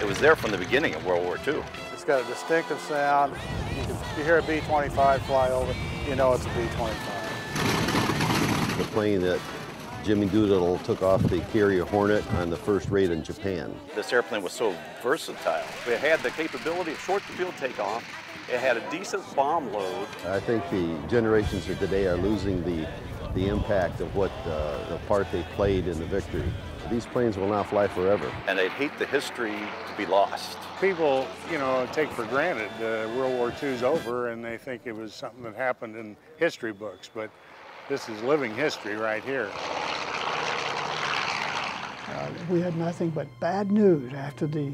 It was there from the beginning of World War II. It's got a distinctive sound. You hear a B-25 fly over, you know it's a B-25. The plane that Jimmy Doolittle took off the carrier Hornet on the first raid in Japan. This airplane was so versatile. It had the capability of short-to-field takeoff. It had a decent bomb load. I think the generations of today are losing the impact of what the part they played in the victory. These planes will not fly forever. And they'd hate the history to be lost. People, you know, take for granted World War II's over and they think it was something that happened in history books, but this is living history right here. We had nothing but bad news after the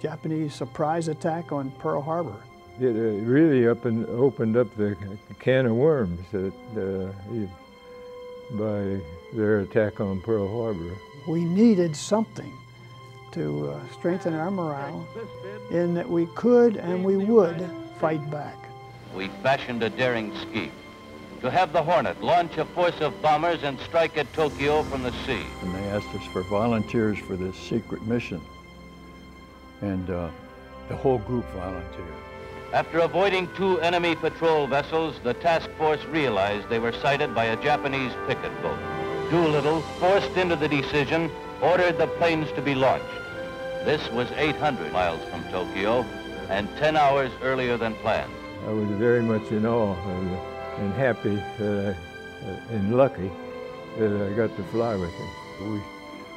Japanese surprise attack on Pearl Harbor. It really opened up the can of worms by their attack on Pearl Harbor. We needed something to strengthen our morale in that we could and we would fight back. We fashioned a daring scheme to have the Hornet launch a force of bombers and strike at Tokyo from the sea. And they asked us for volunteers for this secret mission, and the whole group volunteered. After avoiding 2 enemy patrol vessels, the task force realized they were sighted by a Japanese picket boat. Doolittle, forced into the decision, ordered the planes to be launched. This was 800 miles from Tokyo and 10 hours earlier than planned. I was very much in awe and happy and lucky that I got to fly with him.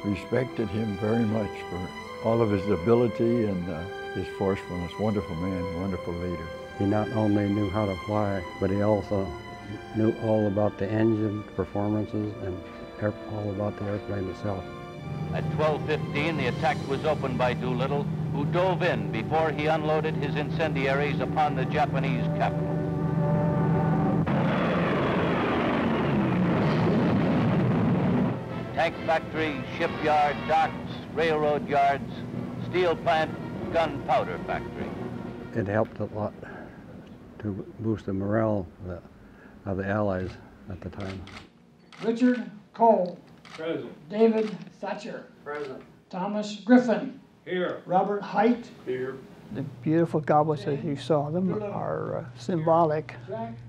We respected him very much for all of his ability and his forcefulness. Wonderful man, wonderful leader. He not only knew how to fly, but he also knew all about the engine performances and all about the airplane itself. At 12:15, the attack was opened by Doolittle, who dove in before he unloaded his incendiaries upon the Japanese capital. Tank factory, shipyard, docks, railroad yards, steel plant, gunpowder factory. It helped a lot to boost the morale of the Allies at the time. Richard Cole. Present. David Thatcher. Present. Thomas Griffin. Here. Robert Height. Here. The beautiful goblets as you saw them are symbolic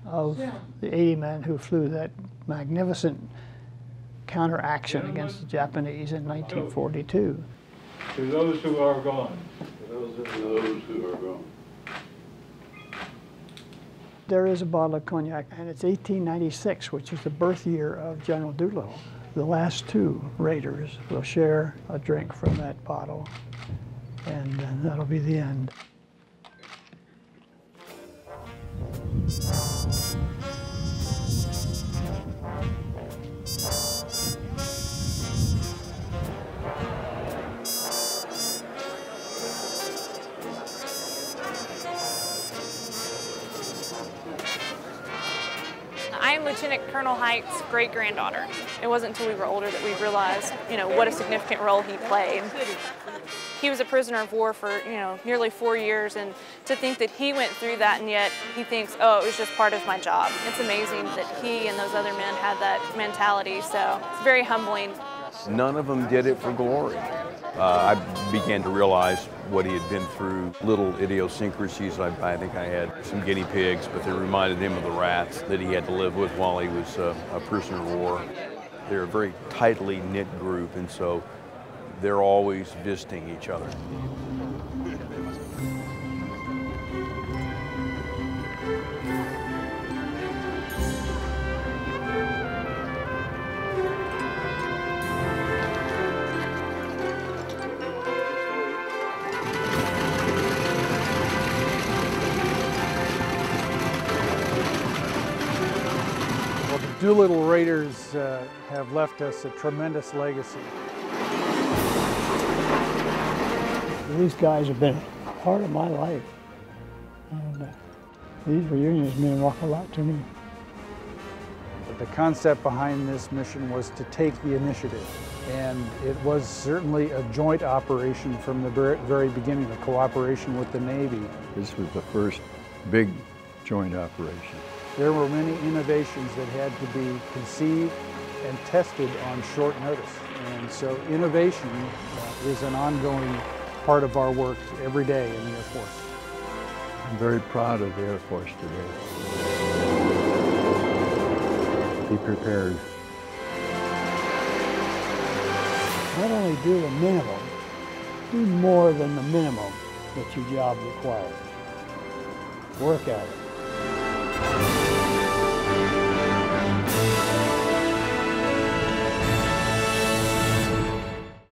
of the 80 men who flew that magnificent counteraction against the Japanese in 1942. To those who are gone. To those who are gone. There is a bottle of cognac, and it's 1896, which is the birth year of General Doolittle. The last 2 raiders will share a drink from that bottle, and that'll be the end. I'm Lieutenant Colonel Height's great-granddaughter. It wasn't until we were older that we realized, what a significant role he played. He was a prisoner of war for, nearly 4 years, and to think that he went through that and yet he thinks, oh, it was just part of my job. It's amazing that he and those other men had that mentality, so it's very humbling. None of them did it for glory. I began to realize what he had been through, little idiosyncrasies. I think I had some guinea pigs, but they reminded him of the rats that he had to live with while he was a prisoner of war. They're a very tightly knit group, and so they're always visiting each other. Doolittle Raiders have left us a tremendous legacy. These guys have been a part of my life, and these reunions mean a lot to me. The concept behind this mission was to take the initiative, and it was certainly a joint operation from the very beginning, a cooperation with the Navy. This was the first big joint operation. There were many innovations that had to be conceived and tested on short notice. And so innovation is an ongoing part of our work every day in the Air Force. I'm very proud of the Air Force today. Be prepared. Not only do the minimum, do more than the minimum that your job requires. Work at it.